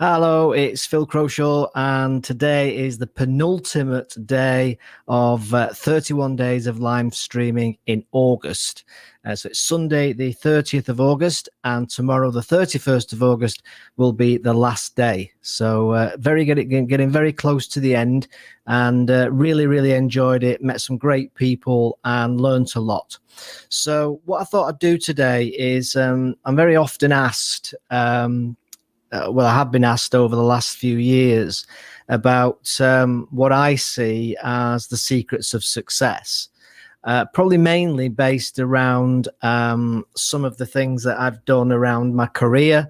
Hello, it's Phil Croshaw, and today is the penultimate day of 31 days of live streaming in August. So it's Sunday, the 30th of August, and tomorrow, the 31st of August, will be the last day. So getting very close to the end, and really enjoyed it, met some great people, and learnt a lot. So what I thought I'd do today is I'm very often asked, I have been asked over the last few years about what I see as the secrets of success, probably mainly based around some of the things that I've done around my career.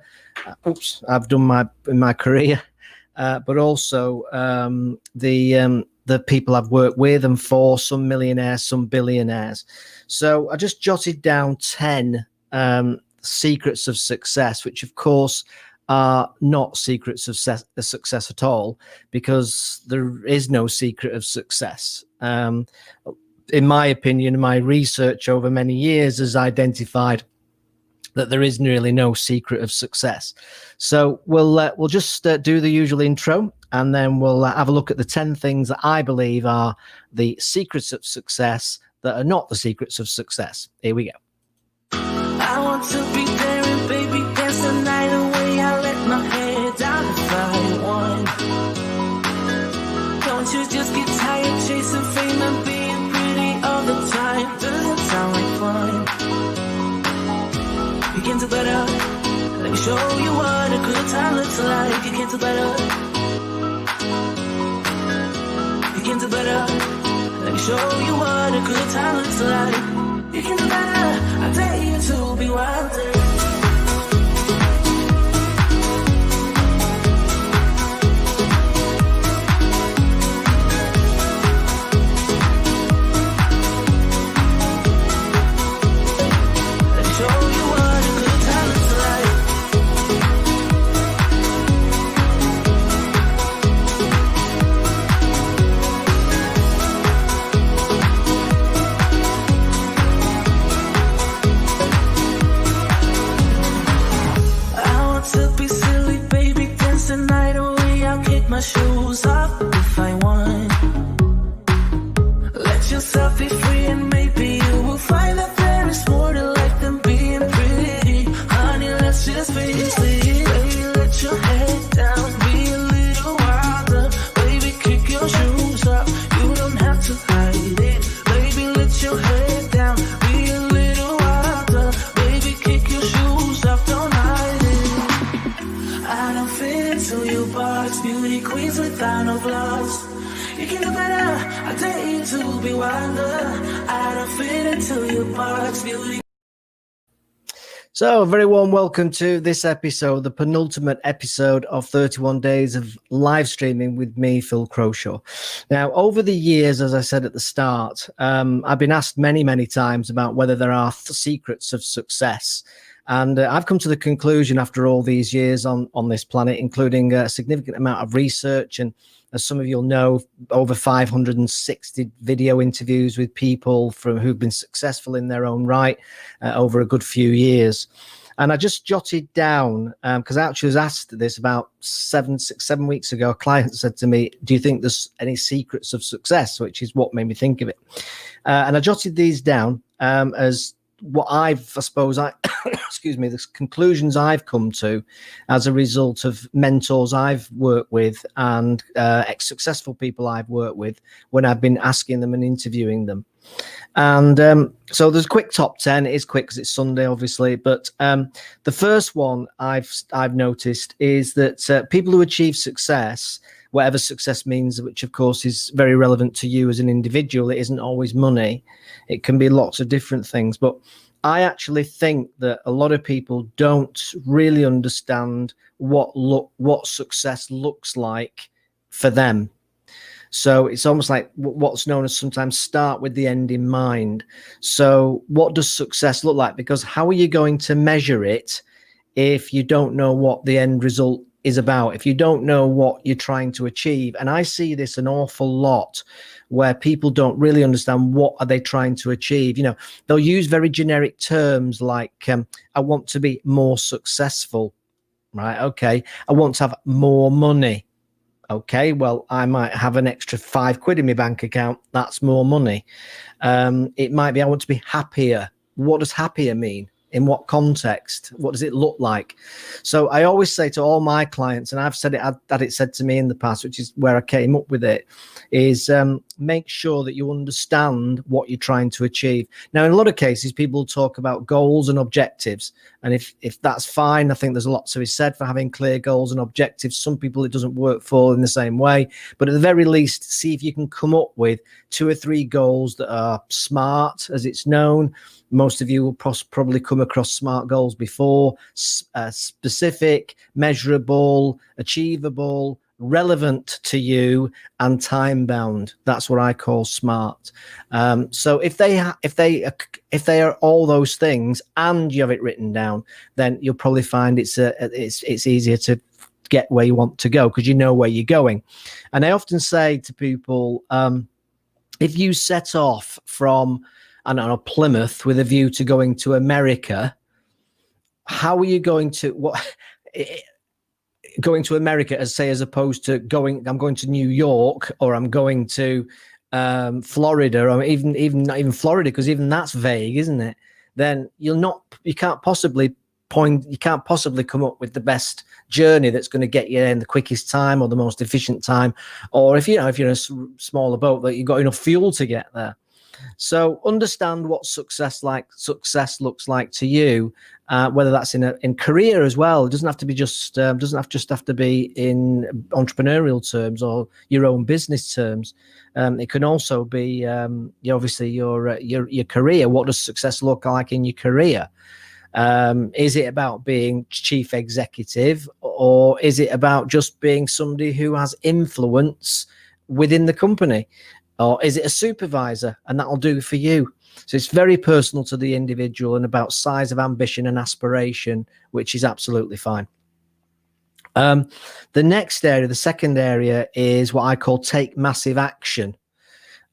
I've done in my career, but also the people I've worked with and for, some millionaires, some billionaires. So I just jotted down 10 secrets of success, which of course are not secrets of success at all, because there is no secret of success. In my opinion, my research over many years has identified that there is really no secret of success. So we'll just do the usual intro, and then we'll have a look at the 10 things that I believe are the secrets of success that are not the secrets of success. Here we go. I want to be there and baby dance the night away. I let my hair down if I want. Don't you just get tired chasing fame and being pretty all the time? Doesn't sound like fun. You can do better. Let me show you what a good time looks like. You can do better. You can do better. Let me show you what a good time looks like. You can do better. I dare you to be wilder. My shoes off if I want. Let yourself be free and maybe you will find that there is more to life than being pretty. Honey, let's just face it. Baby, let your head down, be a little wilder. Baby, kick your shoes off, you don't have to hide it. Baby, let your head down, be a little wilder. Baby, kick your shoes off, don't hide it. I don't fit into your box, beauty queens without no flaws. You can do better, I dare you to be wilder. I don't fit into your box, beauty. So a very warm welcome to this episode, the penultimate episode of 31 days of live streaming with me, Phil Croshaw. Now, over the years, as I said at the start, I've been asked many times about whether there are secrets of success. And I've come to the conclusion after all these years on this planet, including a significant amount of research, and as some of you'll know, over 560 video interviews with people who've been successful in their own right over a good few years. And I just jotted down, because I actually was asked this about 7 weeks ago. A client said to me, do you think there's any secrets of success? Which is what made me think of it. And I jotted these down as what excuse me, the conclusions I've come to as a result of mentors I've worked with and successful people I've worked with when I've been asking them and interviewing them. And so there's a quick top 10. It is quick because it's Sunday, obviously. But the first one I've noticed is that people who achieve success, whatever success means, which of course is very relevant to you as an individual, it isn't always money. It can be lots of different things. But I actually think that a lot of people don't really understand what success looks like for them. So it's almost like what's known as sometimes start with the end in mind. So what does success look like? Because how are you going to measure it if you don't know what the end result is about, if you don't know what you're trying to achieve? And I see this an awful lot where people don't really understand what are they trying to achieve. You know, they'll use very generic terms like, I want to be more successful. right? Okay. I want to have more money. Okay, well, I might have an extra £5 in my bank account. That's more money. It might be I want to be happier. What does happier mean? In what context? What does it look like? So I always say to all my clients, and I've said it, had it said to me in the past, which is where I came up with it, is make sure that you understand what you're trying to achieve. Now, in a lot of cases, people talk about goals and objectives. And if that's fine, I think there's a lot to be said for having clear goals and objectives. Some people it doesn't work for in the same way. But at the very least, see if you can come up with 2 or 3 goals that are SMART, as it's known. Most of you will probably come across SMART goals before. Specific, measurable, achievable, relevant to you, and time bound. That's what I call SMART. So if they are all those things and you have it written down, then you'll probably find it's easier to get where you want to go because you know where you're going. And I often say to people, if you set off from, I don't know, Plymouth with a view to going to America, how are you going to going to America, as opposed to I'm going to New York, or I'm going to Florida, or even not even Florida, because even that's vague, isn't it? Then you can't possibly come up with the best journey that's going to get you in the quickest time or the most efficient time, or if you're in a smaller boat, that you've got enough fuel to get there. So understand what success looks like to you, whether that's in career as well. It doesn't have to be doesn't have to be in entrepreneurial terms or your own business terms. It can also be obviously your career. What does success look like in your career? Is it about being chief executive, or is it about just being somebody who has influence within the company? Or is it a supervisor, and that'll do for you? So it's very personal to the individual and about size of ambition and aspiration, which is absolutely fine. The next area, the second area, is what I call take massive action.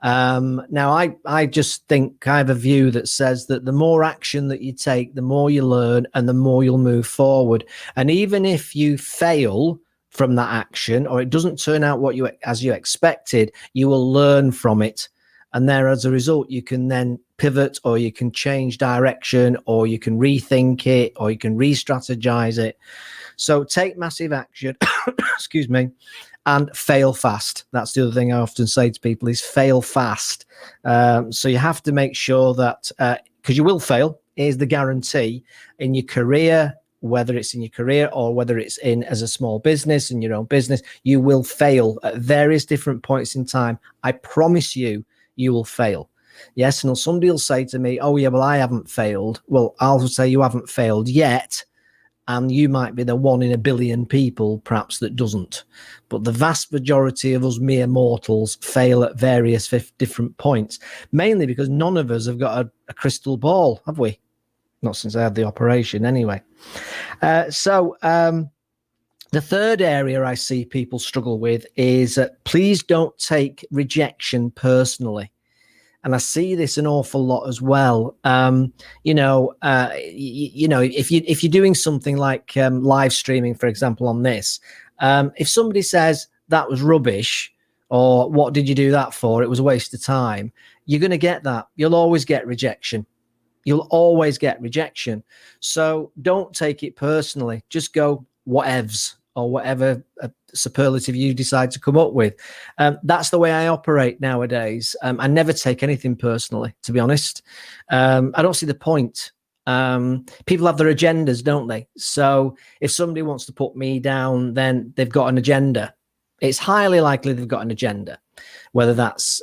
Now, I just think I have a view that says that the more action that you take, the more you learn and the more you'll move forward. And even if you fail from that action, or it doesn't turn out as you expected, you will learn from it. And there, as a result, you can then pivot, or you can change direction, or you can rethink it, or you can re-strategize it. So take massive action, excuse me, and fail fast. That's the other thing I often say to people is fail fast. So you have to make sure that, because you will fail, is the guarantee in your career, whether it's in your career or whether it's in as a small business, in your own business, you will fail at various different points in time. I promise you, you will fail. Yes, and somebody will say to me, oh yeah, well, I haven't failed. Well, I'll say you haven't failed yet, and you might be the 1 in a billion people perhaps that doesn't. But the vast majority of us mere mortals fail at various different points, mainly because none of us have got a crystal ball, have we? Not since I had the operation anyway. So the third area I see people struggle with is please don't take rejection personally. And I see this an awful lot as well. If you're doing something like live streaming, for example, on this, if somebody says that was rubbish, or what did you do that for? It was a waste of time. You're going to get that. You'll always get rejection. You'll always get rejection. So don't take it personally. Just go whatevs, or whatever superlative you decide to come up with. That's the way I operate nowadays. I never take anything personally, to be honest. I don't see the point. People have their agendas, don't they? So if somebody wants to put me down, then they've got an agenda. It's highly likely they've got an agenda, whether that's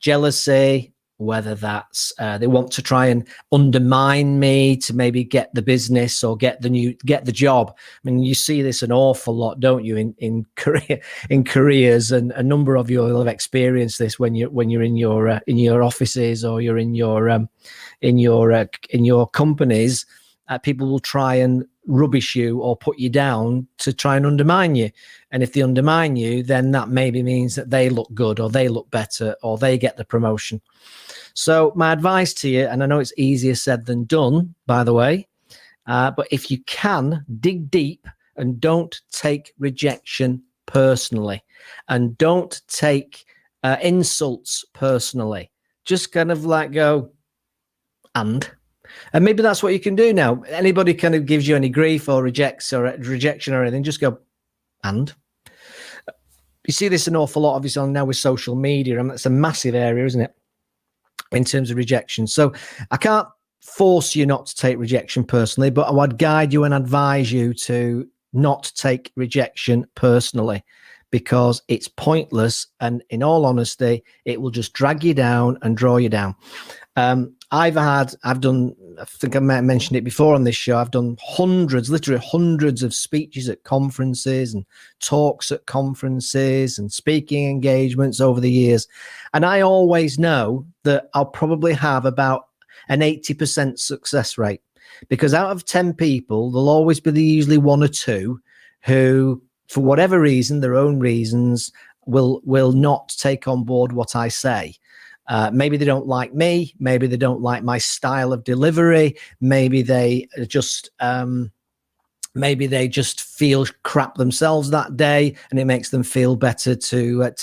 jealousy, whether that's they want to try and undermine me to maybe get the business or get the job. I mean, you see this an awful lot, don't you, in careers, and a number of you will have experienced this when you're in your offices, or you're in your companies. People will try and rubbish you or put you down to try and undermine you. And if they undermine you, then that maybe means that they look good, or they look better, or they get the promotion. So my advice to you, and I know it's easier said than done, by the way, but if you can, dig deep and don't take rejection personally, and don't take insults personally. Just kind of like go, and maybe that's what you can do now. Anybody kind of gives you any grief or rejection or anything, just go, and. You see this an awful lot, obviously, now with social media, and that's a massive area, isn't it, in terms of rejection? So I can't force you not to take rejection personally, but I would guide you and advise you to not take rejection personally, because it's pointless, and in all honesty, it will just drag you down and draw you down. I've done, I think I might have mentioned it before on this show, I've done literally hundreds of speeches at conferences and talks at conferences and speaking engagements over the years. And I always know that I'll probably have about an 80% success rate, because out of 10 people, there'll always be usually one or two who, for whatever reason, their own reasons, will not take on board what I say. Maybe they don't like me. Maybe they don't like my style of delivery. Maybe they just feel crap themselves that day, and it makes them feel better to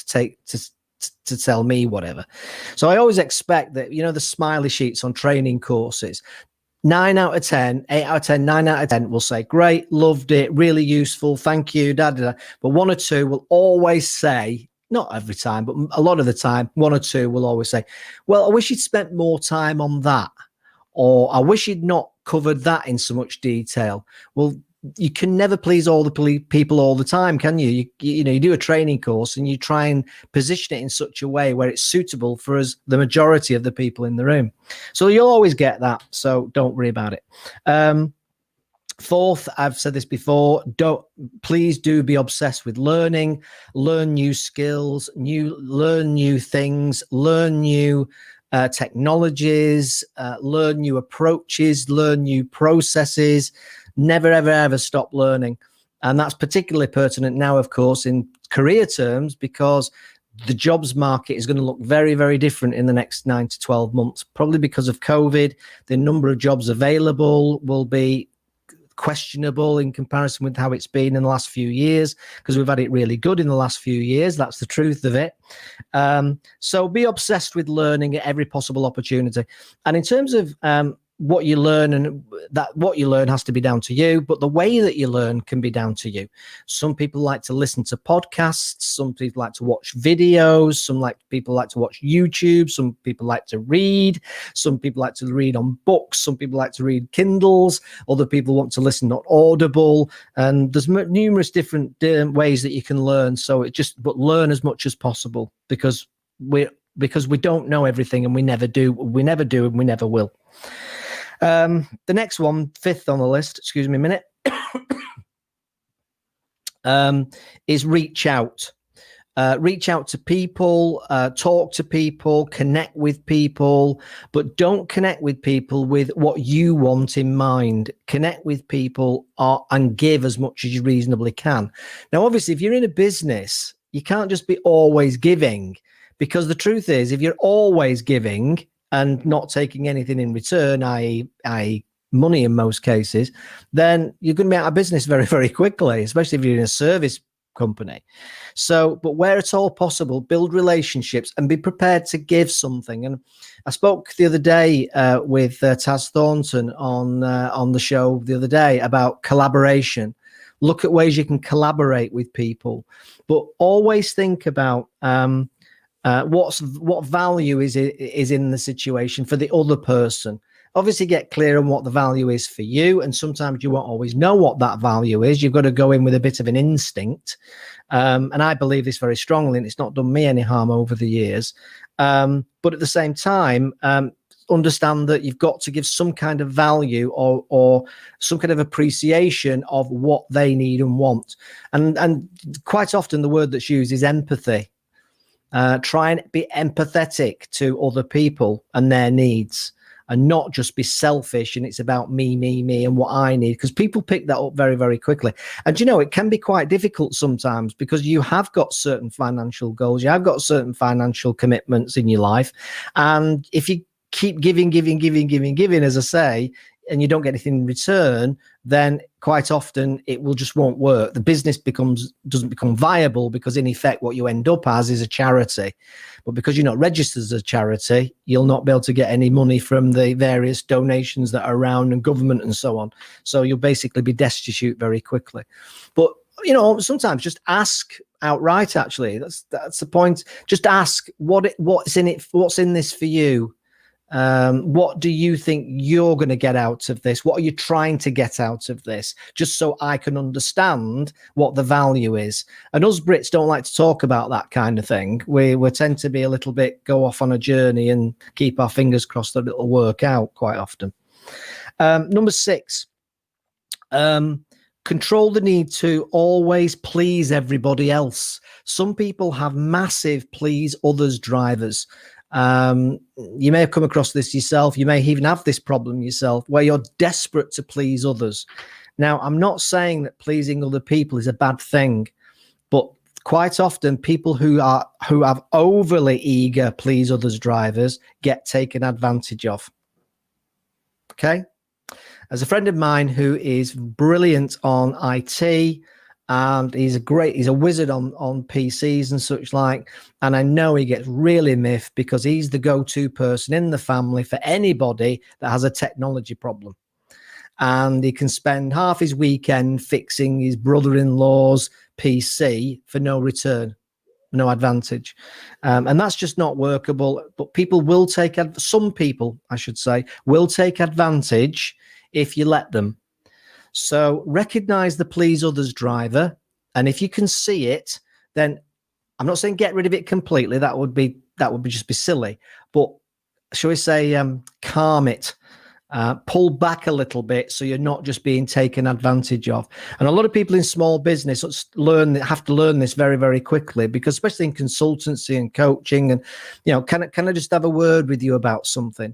tell me whatever. So I always expect that, the smiley sheets on training courses, 9 out of 10, 8 out of 10, 9 out of 10 will say, great, loved it, really useful, thank you, da, da, da. But one or two will always say, not every time, but a lot of the time, one or two will always say, well, I wish you'd spent more time on that, or I wish you'd not covered that in so much detail. Well, you can never please all the people all the time, can you? You do a training course and you try and position it in such a way where it's suitable for the majority of the people in the room. So you'll always get that. So don't worry about it. Fourth, I've said this before, please do be obsessed with learn new skills, learn new things, learn new technologies, learn new approaches, learn new processes. Never, ever, ever stop learning. And that's particularly pertinent now, of course, in career terms, because the jobs market is going to look very, very different in the next 9 to 12 months, probably because of COVID. The number of jobs available will be questionable in comparison with how it's been in the last few years, because we've had it really good in the last few years. That's the truth of it. So be obsessed with learning at every possible opportunity. And in terms of what you learn, and that what you learn has to be down to you, but the way that you learn can be down to you. Some people like to listen to podcasts, some people like to watch videos, people like to watch YouTube, some people like to read, some people like to read on books, some people like to read Kindles, other people want to listen on Audible, and there's numerous different ways that you can learn. So but learn as much as possible, because we don't know everything, and we never do, and we never will. The next one, fifth on the list, excuse me a minute, is reach out. Reach out to people, talk to people, connect with people, but don't connect with people with what you want in mind. Connect with people and give as much as you reasonably can. Now, obviously, if you're in a business, you can't just be always giving, because the truth is, if you're always giving and not taking anything in return, i.e. money in most cases, then you're going to be out of business very, very quickly, especially if you're in a service company. So, but where it's all possible, build relationships and be prepared to give something. And I spoke the other day with Taz Thornton on the show the other day about collaboration. Look at ways you can collaborate with people, but always think about what value is in the situation for the other person. Obviously, get clear on what the value is for you, and sometimes you won't always know what that value is. You've got to go in with a bit of an instinct, and I believe this very strongly, and it's not done me any harm over the years. But at the same time, understand that you've got to give some kind of value or some kind of appreciation of what they need and want. And quite often the word that's used is empathy. Try and be empathetic to other people and their needs, and not just be selfish and it's about me and what I need, because people pick that up very, very quickly. And it can be quite difficult sometimes, because you have got certain financial goals, you have got certain financial commitments in your life, and if you keep giving, as I say, and you don't get anything in return, then quite often it will just won't work. The business doesn't become viable because in effect what you end up as is a charity. But because you're not registered as a charity, you'll not be able to get any money from the various donations that are around and government and so on. So you'll basically be destitute very quickly. But sometimes just ask outright. Actually, that's the point. Just ask what's in it. What's in this for you? What do you think you're going to get out of this? What are you trying to get out of this? Just so I can understand what the value is. And us Brits don't like to talk about that kind of thing. We tend to be a little bit go off on a journey and keep our fingers crossed that it'll work out quite often. Number 6, control the need to always please everybody else. Some people have massive please others drivers. You may have come across this yourself. You may even have this problem yourself where you're desperate to please others. Now, I'm not saying that pleasing other people is a bad thing, but quite often people who have overly eager please others drivers get taken advantage of. Okay. As a friend of mine who is brilliant on IT, and he's a wizard on PCs and such like. And I know he gets really miffed because he's the go-to person in the family for anybody that has a technology problem. And he can spend half his weekend fixing his brother-in-law's PC for no return, no advantage. And that's just not workable. But some people, I should say, will take advantage if you let them. So recognize the please others driver. And if you can see it, then I'm not saying get rid of it completely. That would be just be silly. But shall we say, calm it, pull back a little bit so you're not just being taken advantage of. And a lot of people in small business have to learn this very, very quickly, because especially in consultancy and coaching and, can I just have a word with you about something?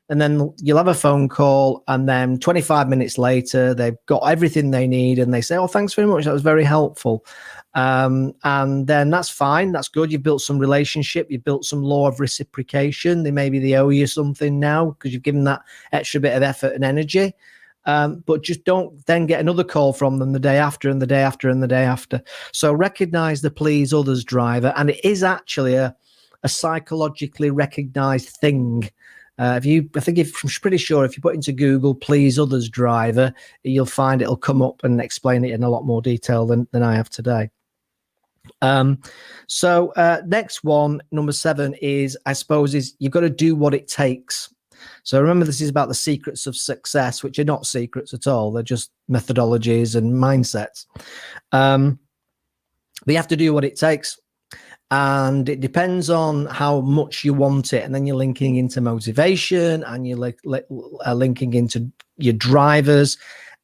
And then you'll have a phone call, and then 25 minutes later, they've got everything they need, and they say, "Oh, thanks very much. That was very helpful." And then that's fine. That's good. You've built some relationship. You've built some law of reciprocation. They owe you something now because you've given that extra bit of effort and energy. But just don't then get another call from them the day after and the day after and the day after. So recognize the please others driver. And it is actually a psychologically recognized thing. I'm pretty sure if you put into Google please others driver, you'll find it'll come up and explain it in a lot more detail than I have today. So next one, number 7 is you've got to do what it takes. So remember, this is about the secrets of success, which are not secrets at all. They're just methodologies and mindsets. But you have to do what it takes. And it depends on how much you want it. And then you're linking into motivation, and you're linking into your drivers.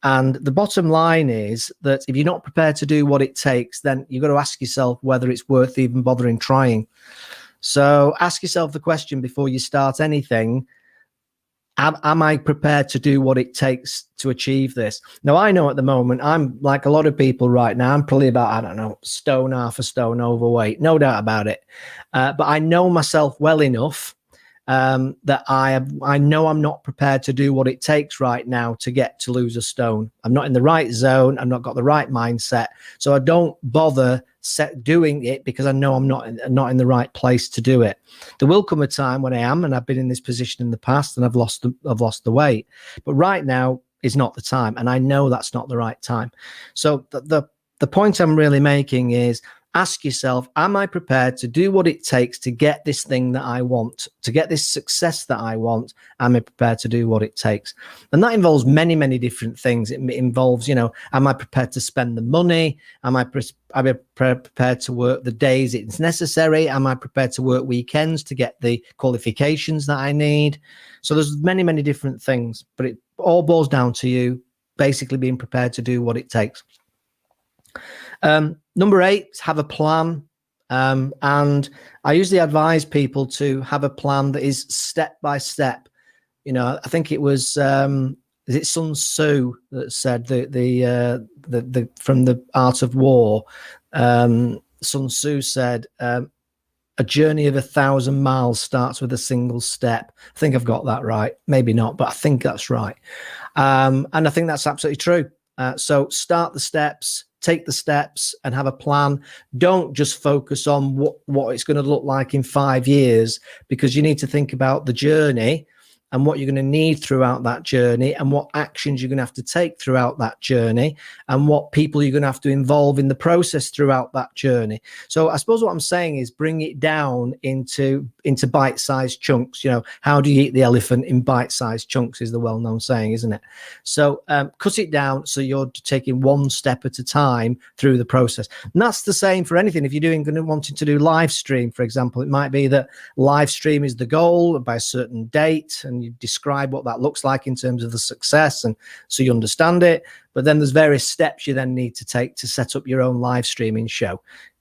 And the bottom line is that if you're not prepared to do what it takes, then you've got to ask yourself whether it's worth even bothering trying. So ask yourself the question before you start anything. Am I prepared to do what it takes to achieve this? Now, I know at the moment, I'm like a lot of people right now, I'm probably about, half a stone overweight, no doubt about it. But I know myself well enough that I know I'm not prepared to do what it takes right now to lose a stone. I'm not in the right zone. I've not got the right mindset. So I don't bother doing it because I know I'm not in the right place to do it. There will come a time when I am, and I've been in this position in the past, and I've lost the weight. But right now is not the time, and I know that's not the right time. So the point I'm really making is, ask yourself, am I prepared to do what it takes to get this thing that I want, to get this success that I want? Am I prepared to do what it takes? And that involves many, many different things. It involves, am I prepared to spend the money? Am I prepared to work the days it's necessary? Am I prepared to work weekends to get the qualifications that I need? So there's many, many different things, but it all boils down to you basically being prepared to do what it takes. Number 8, have a plan. And I usually advise people to have a plan that is step by step. I think it was, is it Sun Tzu that said the from the Art of War, Sun Tzu said, a journey of 1,000 miles starts with a single step. I think I've got that right. Maybe not, but I think that's right. And I think that's absolutely true. So start the steps, take the steps, and have a plan. Don't just focus on what it's going to look like in 5 years, because you need to think about the journey and what you're going to need throughout that journey, and what actions you're going to have to take throughout that journey, and what people you're going to have to involve in the process throughout that journey. So I suppose what I'm saying is bring it down into bite-sized chunks. You know, how do you eat the elephant? In bite-sized chunks is the well-known saying, isn't it? So cut it down so you're taking one step at a time through the process. And that's the same for anything. If you're wanting to do live stream, for example, it might be that live stream is the goal by a certain date, and you describe what that looks like in terms of the success, and so you understand it. But then there's various steps you then need to take to set up your own live streaming show.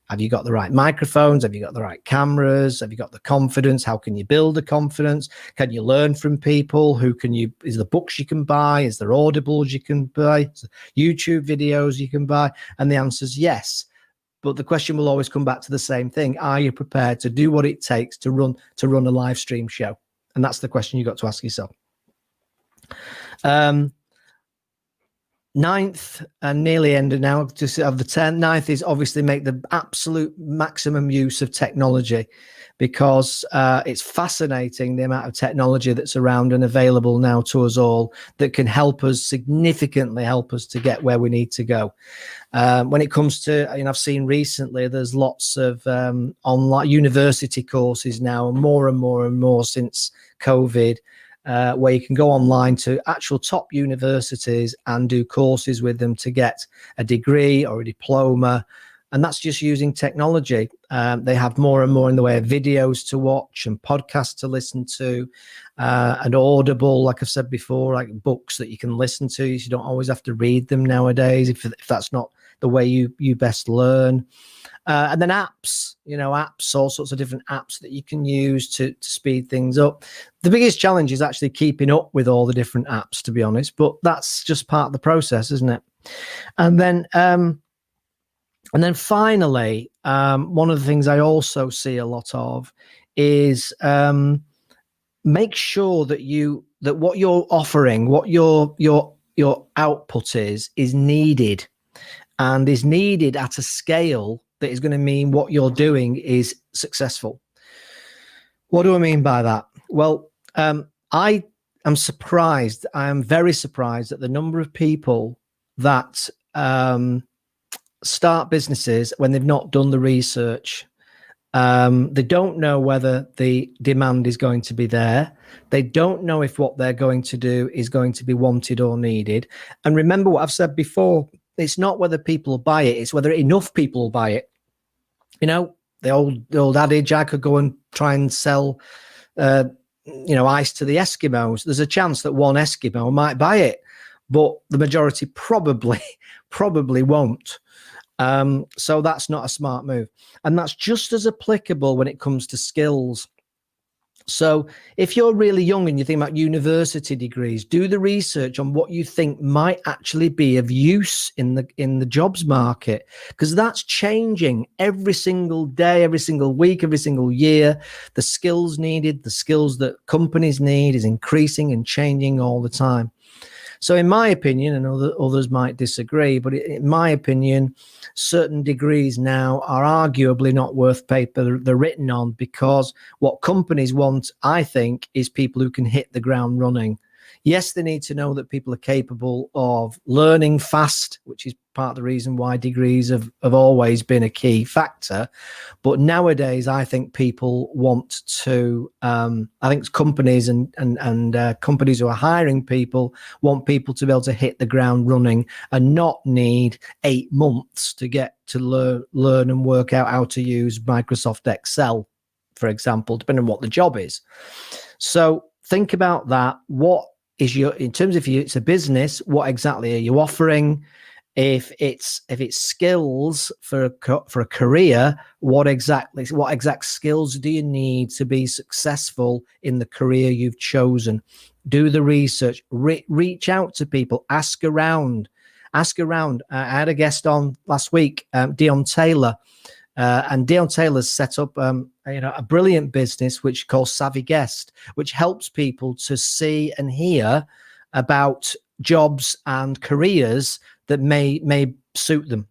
Have you got the right microphones? Have you got the right cameras? Have you got the confidence? How can you build the confidence? Can you learn from people? Is there books you can buy? Is there audibles you can buy? Is there YouTube videos you can buy? And the answer is yes. But the question will always come back to the same thing. Are you prepared to do what it takes to run a live stream show? And that's the question you got to ask yourself. Ninth, and nearly ended now, just of the 10th. Ninth is obviously make the absolute maximum use of technology, because it's fascinating the amount of technology that's around and available now to us all that can significantly help us to get where we need to go. When it comes to, I've seen recently there's lots of online university courses now, and more since COVID, where you can go online to actual top universities and do courses with them to get a degree or a diploma. And that's just using technology. They have more and more in the way of videos to watch and podcasts to listen to, and Audible, like I've said before, like books that you can listen to. You don't always have to read them nowadays if that's not the way you best learn. And then apps, all sorts of different apps that you can use to speed things up. The biggest challenge is actually keeping up with all the different apps, to be honest, but that's just part of the process, isn't it? And then finally, one of the things I also see a lot of is make sure that what you're offering, what your output is needed, and is needed at a scale that is going to mean what you're doing is successful. What do I mean by that? Well, I am surprised. I am very surprised at the number of people that start businesses when they've not done the research. They don't know whether the demand is going to be there. They don't know if what they're going to do is going to be wanted or needed. And remember what I've said before, it's not whether people buy it, it's whether enough people buy it. The old adage, I could go and try and sell ice to the Eskimos. There's a chance that one Eskimo might buy it, but the majority probably won't. So that's not a smart move. And that's just as applicable when it comes to skills. So if you're really young and you think about university degrees, do the research on what you think might actually be of use in the jobs market, because that's changing every single day, every single week, every single year. The skills needed, the skills that companies need is increasing and changing all the time. So in my opinion, and others might disagree, but in my opinion, certain degrees now are arguably not worth paper they're written on, because what companies want, I think, is people who can hit the ground running. Yes, they need to know that people are capable of learning fast, which is part of the reason why degrees have always been a key factor. But nowadays, I think people want to, I think companies and companies who are hiring people want people to be able to hit the ground running and not need 8 months to get to learn and work out how to use Microsoft Excel, for example, depending on what the job is. So think about that. What is in terms of it's a business, what exactly are you offering? If it's skills for a career, what exact skills do you need to be successful in the career you've chosen? Do the research, reach out to people, ask around. I had a guest on last week, Dion Taylor, and Dion Taylor's set up a brilliant business which calls Savvy Guest, which helps people to see and hear about jobs and careers that may suit them.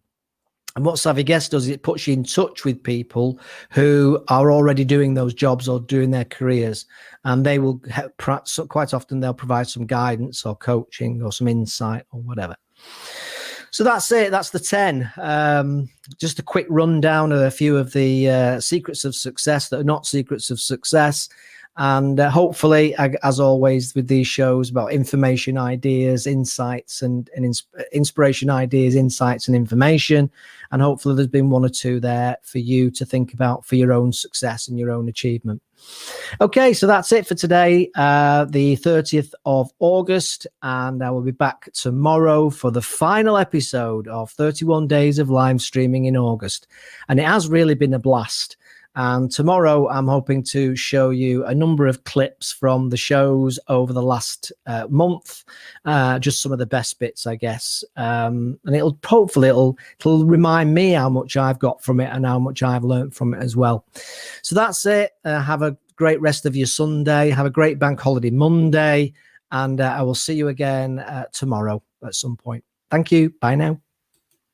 And what Savvy Guest does is it puts you in touch with people who are already doing those jobs or doing their careers, and they will quite often they'll provide some guidance or coaching or some insight or whatever. So that's it. That's the 10. Just a quick rundown of a few of the secrets of success that are not secrets of success. And hopefully, as always with these shows, about information, ideas, insights, and inspiration, ideas, insights, and information. And hopefully there's been one or two there for you to think about for your own success and your own achievement. Okay, so that's it for today, the 30th of August. And I will be back tomorrow for the final episode of 31 Days of Live Streaming in August. And it has really been a blast. And tomorrow, I'm hoping to show you a number of clips from the shows over the last month, just some of the best bits, I guess. And it'll remind me how much I've got from it and how much I've learned from it as well. So that's it. Have a great rest of your Sunday. Have a great bank holiday Monday. And I will see you again tomorrow at some point. Thank you. Bye now.